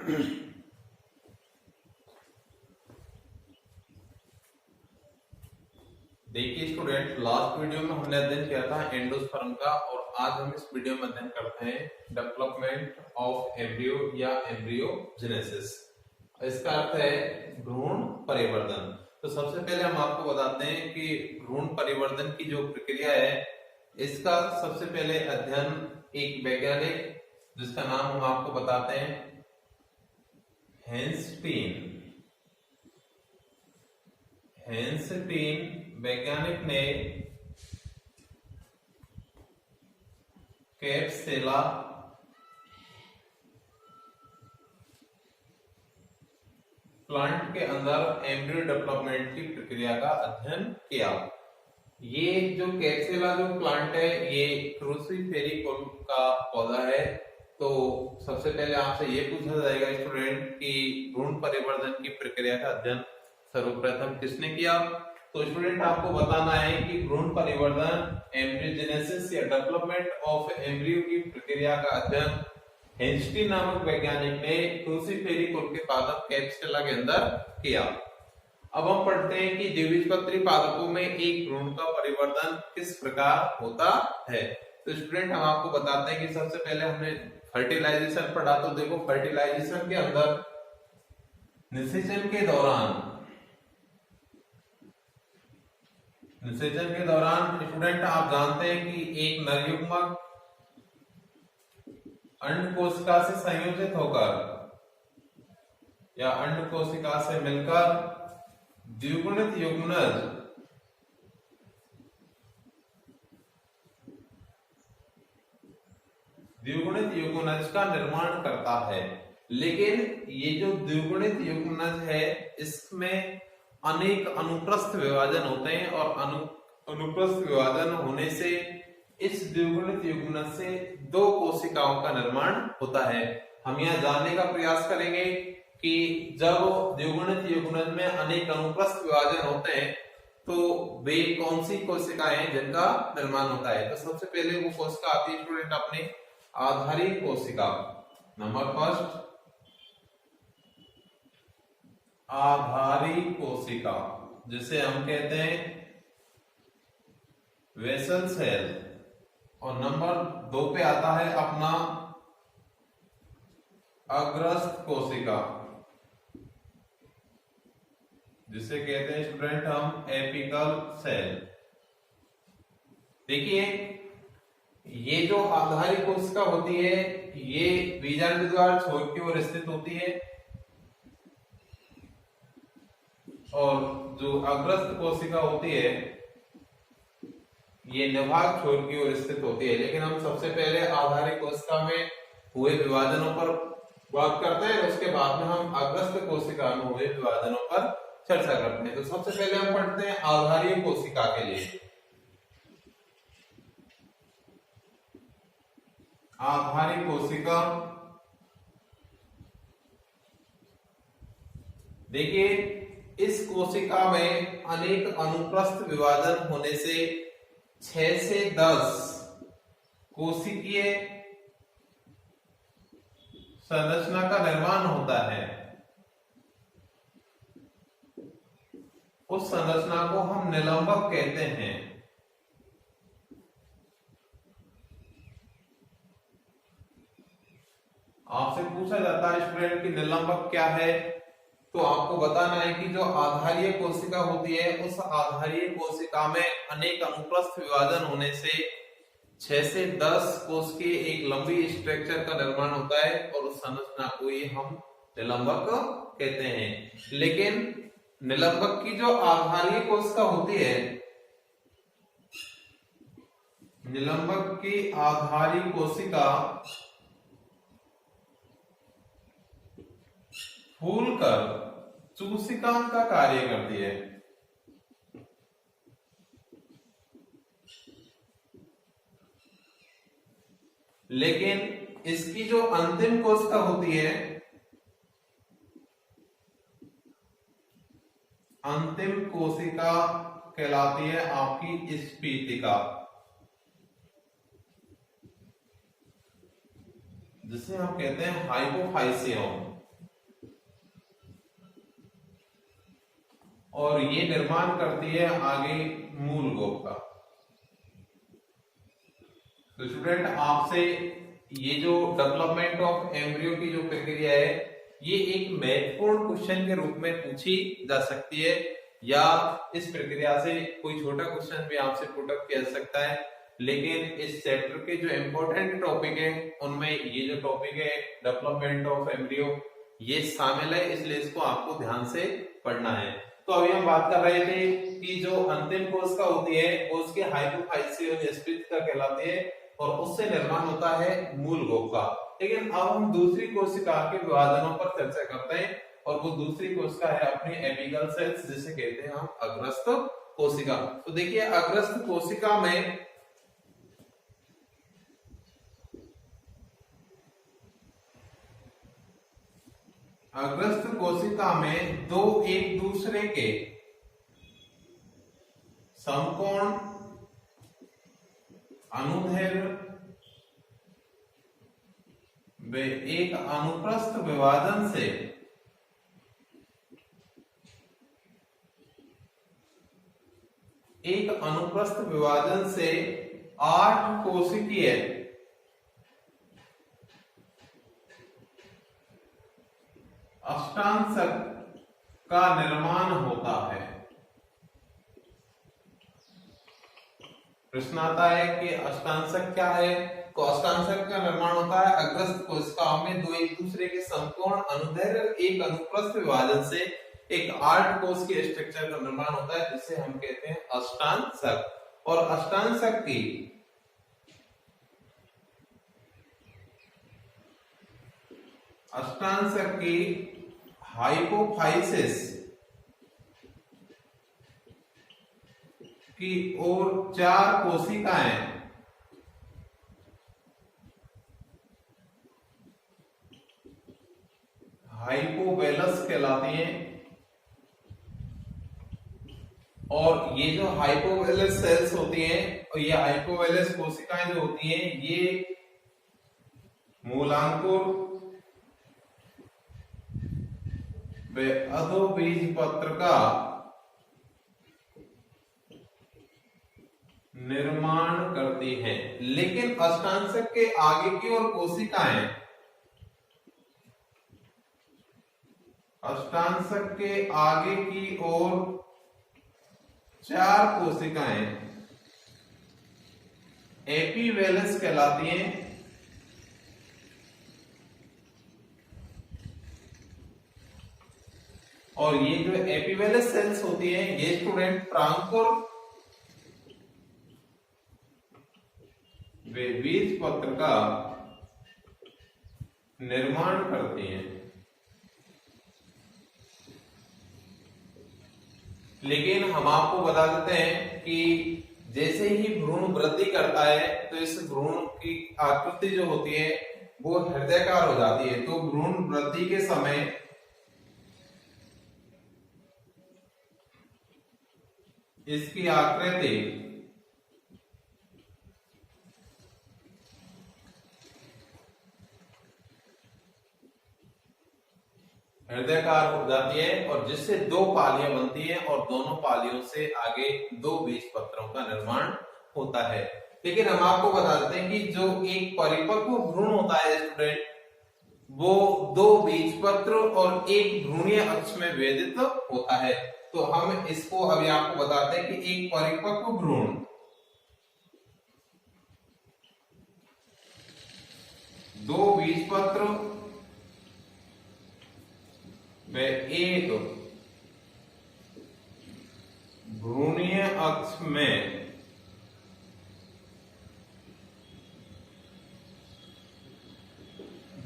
देखिए student, last video में हमने अध्ययन किया था एंडोस्पर्म का, और आज हम इस वीडियो में अध्ययन करते हैं डेवलपमेंट ऑफ एम्ब्रियो या एम्ब्रियोजेनेसिस। इसका अर्थ है भ्रूण परिवर्धन। तो सबसे पहले हम आपको बताते हैं कि भ्रूण परिवर्धन की जो प्रक्रिया है, इसका सबसे पहले अध्ययन एक वैज्ञानिक, जिसका नाम हम आपको बताते हैं हेंसटीन वैज्ञानिक ने कैप्सुला प्लांट के अंदर एम्ब्रियो डेवलपमेंट की प्रक्रिया का अध्ययन किया। ये जो कैप्सुला जो प्लांट है, ये क्रूसीफेरी कुल का पौधा है। तो सबसे पहले आपसे ये पूछा जाएगा स्टूडेंट कि भ्रूण परिवर्धन की प्रक्रिया का अध्ययन सर्वप्रथम किसने किया। तो स्टूडेंट आपको बताना है कि भ्रूण परिवर्धन एम्ब्रियोजेनेसिस या डेवलपमेंट ऑफ एम्ब्रियो की प्रक्रिया का अध्ययन हेंस्टी नामक वैज्ञानिक ने क्रूसीफेरी कुल के पादप कैप्सुला के अंदर किया। अब हम पढ़ते हैं कि द्विबीजपत्री पादपों में एक भ्रूण का परिवर्तन किस प्रकार होता है। तो स्टूडेंट हम आपको बताते हैं कि सबसे पहले हमने फर्टिलाइजेशन पढ़ा। तो देखो, फर्टिलाइजेशन के अंदर निषेचन के दौरान स्टूडेंट आप जानते हैं कि एक नर युग्मक अंड कोशिका से संयोजित होकर या अंड कोशिका से मिलकर द्विगुणित युग्मनज का निर्माण करता है। लेकिन ये जो द्विगुणित युग्मनज है, इसमें अनेक अनुप्रस्थ विभाजन होते हैं, और अनुप्रस्थ विभाजन होने से इस द्विगुणित युग्मनज से दो कोशिकाओं का निर्माण होता है। हम यह जानने का प्रयास करेंगे कि जब द्विगुणित युग्मनज में अनेक अनुप्रस्थ विभाजन होते हैं तो वे कौन सी कोशिकाएं हैं जिनका निर्माण होता है। तो सबसे पहले वो कोशिका आती है स्टूडेंट अपने आधारी कोशिका। नंबर फर्स्ट, आधारी कोशिका, जिसे हम कहते हैं वेसल सेल। और नंबर 2 पे आता है अपना अग्रस्थ कोशिका, जिसे कहते हैं स्टूडेंट हम एपिकल सेल। देखिए, ये जो आधारी कोशिका होती है, ये बीजांड द्वार छोर की ओर स्थित होती है, और जो अग्रस्थ कोशिका होती है, ये निभाग छोर की ओर स्थित होती है। लेकिन हम सबसे पहले आधारी कोशिका में हुए विभाजनों पर बात करते हैं, उसके बाद में हम अग्रस्थ कोशिका में हुए विभाजनों पर चर्चा करते हैं। तो सबसे पहले हम पढ़ते हैं आधारी कोशिका के लिए। आधारी कोशिका, देखिए, इस कोशिका में अनेक अनुप्रस्थ विभाजन होने से 6 से 10 कोशिकीय संरचना का निर्माण होता है। उस संरचना को हम निलंबक कहते हैं। आपसे पूछा जाता है स्टूडेंट कि निलंबक क्या है, तो आपको बताना है कि जो आधारीय कोशिका होती है, उस आधारीय कोशिका में अनेक अनुप्रस्थ विभाजन होने से 6 से 10 कोश के एक लंबी स्ट्रक्चर का निर्माण होता है, और उस संरचना को ही हम निलंबक कहते हैं। लेकिन निलंबक की जो आधारीय कोशिका होती है, निलंबक की आधारीय कोशिका फूलकर चूसिकांग का कार्य करती है। लेकिन इसकी जो अंतिम कोशिका होती है, अंतिम कोशिका कहलाती है आपकी स्फीतिका, जिसे हम कहते हैं हाइपोफाइसियम। और ये निर्माण करती है आगे मूल गोप का। तो स्टूडेंट आपसे ये जो डेवलपमेंट ऑफ एम्ब्रियो की जो प्रक्रिया है ये एक महत्वपूर्ण क्वेश्चन के रूप में पूछी जा सकती है, या इस प्रक्रिया से कोई छोटा क्वेश्चन भी आपसे पुटअप किया जा सकता है। लेकिन इस चैप्टर के जो इम्पोर्टेंट टॉपिक है उनमें ये जो टॉपिक है डेवलपमेंट ऑफ एम्ब्रियो ये शामिल है, इसलिए इसको आपको ध्यान से पढ़ना है। तो अभी हम बात कर रहे थे कि जो अंतिम कोशिका होती है वो उसके हाइपोफाइज से स्फीत कहलाती है और उससे निर्माण होता है मूल गोप का। लेकिन अब हम दूसरी कोशिका के विभाजनों पर चर्चा करते हैं और वो दूसरी कोशिका है अपनी एपिकल सेल्स जिसे कहते हैं हम अग्रस्त कोशिका। तो देखिए अग्रस्त कोशिका में दो एक दूसरे के समकोण अनुदैर्घ्य वे एक अनुप्रस्थ विभाजन से आठ कोशिकीय अष्टांशक का निर्माण होता है। प्रश्न आता है कि अष्टांशक क्या है? तो अष्टांशक का निर्माण होता है अग्रस्त कोशिकाओं में दो एक दूसरे के समकोण अनुदैर्घ्य एक अनुप्रस्थ विभाजन से एक 8 कोश के स्ट्रक्चर का निर्माण होता है जिसे हम कहते हैं अष्टांशक। और अष्टांशक की हाइपोफाइसिस की ओर 4 कोशिकाएं हाइपोवेलस कहलाती हैं। और ये जो हाइपोवेलस सेल्स होती हैं और ये हाइपोवेलस कोशिकाएं जो होती हैं ये मूलांकुर व अधोबीजपत्र का निर्माण करती हैं। लेकिन अष्टांशक के आगे की ओर कोशिकाएं अष्टांशक के आगे की ओर 4 कोशिकाएं एपीवेलस कहलाती हैं। और ये जो एपीवेलस सेल्स होती हैं ये स्टूडेंट प्रांकुर वे बीज पत्र का निर्माण करती हैं। लेकिन हम आपको बता देते हैं कि जैसे ही भ्रूण वृद्धि करता है तो इस भ्रूण की आकृति जो होती है वो हृदयाकार हो जाती है। तो भ्रूण वृद्धि के समय इसकी आकृति हृदयाकार हो जाती है और जिससे 2 पालियां बनती हैं और दोनों पालियों से आगे 2 बीज पत्रों का निर्माण होता है। लेकिन हम आपको बता देते हैं कि जो एक परिपक्व भ्रूण होता है स्टूडेंट वो 2 बीज पत्र और एक भ्रूणीय अक्ष में विभेदित होता है। तो हम इसको अभी आपको बताते हैं कि एक परिपक्व भ्रूण 2 बीज पत्र व एक भ्रूणीय अक्ष में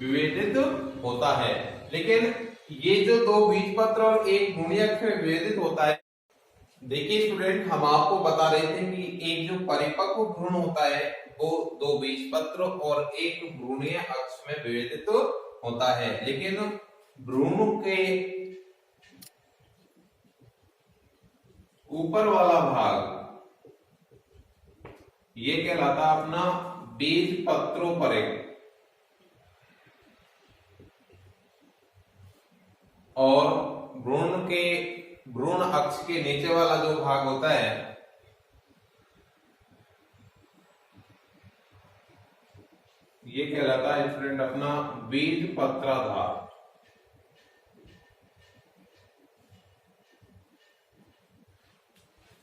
विभेदित होता है। लेकिन ये जो 2 बीज पत्र और एक भ्रूणीय अक्ष में विभेदित होता है, देखिए स्टूडेंट हम आपको बता रहे थे कि एक जो परिपक्व भ्रूण होता है वो 2 बीज पत्र और एक भ्रूणीय अक्ष में विभेदित होता है। लेकिन भ्रूण के ऊपर वाला भाग ये कहलाता है अपना बीज पत्रोपरिक और भ्रूण के भ्रूण अक्ष के नीचे वाला जो भाग होता है ये कहलाता है स्टूडेंट अपना बीज पत्राधार।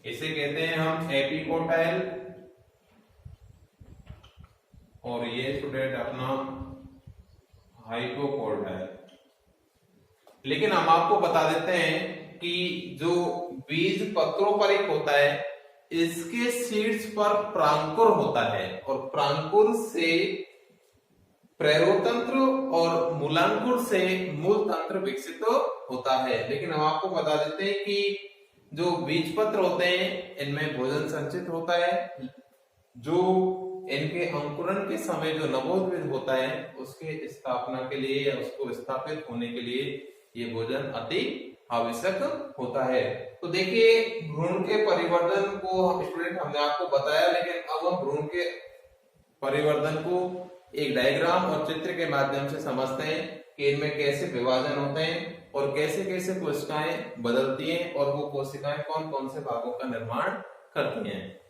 इसे कहते हैं हम एपिकोटाइल, और ये स्टूडेंट अपना हाइपोकोटाइल। लेकिन हम आपको बता देते हैं कि जो बीज पत्रों पर एक होता है, इसके सीड्स पर प्रांकुर होता है, और प्रांकुर से प्रेरोतंत्र और मूलांकुर से मूल तंत्र विकसित होता है। लेकिन हम आपको बता देते हैं कि जो बीज पत्र होते हैं इनमें भोजन संचित होता है, जो इनके अंकुरण के समय जो नवोद्भिद होता है उसके स्थापना के लिए या उसको स्थापित होने के लिए ये भोजन अति आवश्यक होता है। तो देखिए भ्रूण के परिवर्तन को हम स्टूडेंट हमने आपको बताया, लेकिन अब हम भ्रूण के परिवर्तन को एक डायग्राम और चित्र के माध्यम से समझते हैं कि इनमें कैसे विभाजन होते हैं और कैसे कैसे कोशिकाएं बदलती हैं और वो कोशिकाएं कौन कौन से भागों का निर्माण करती हैं।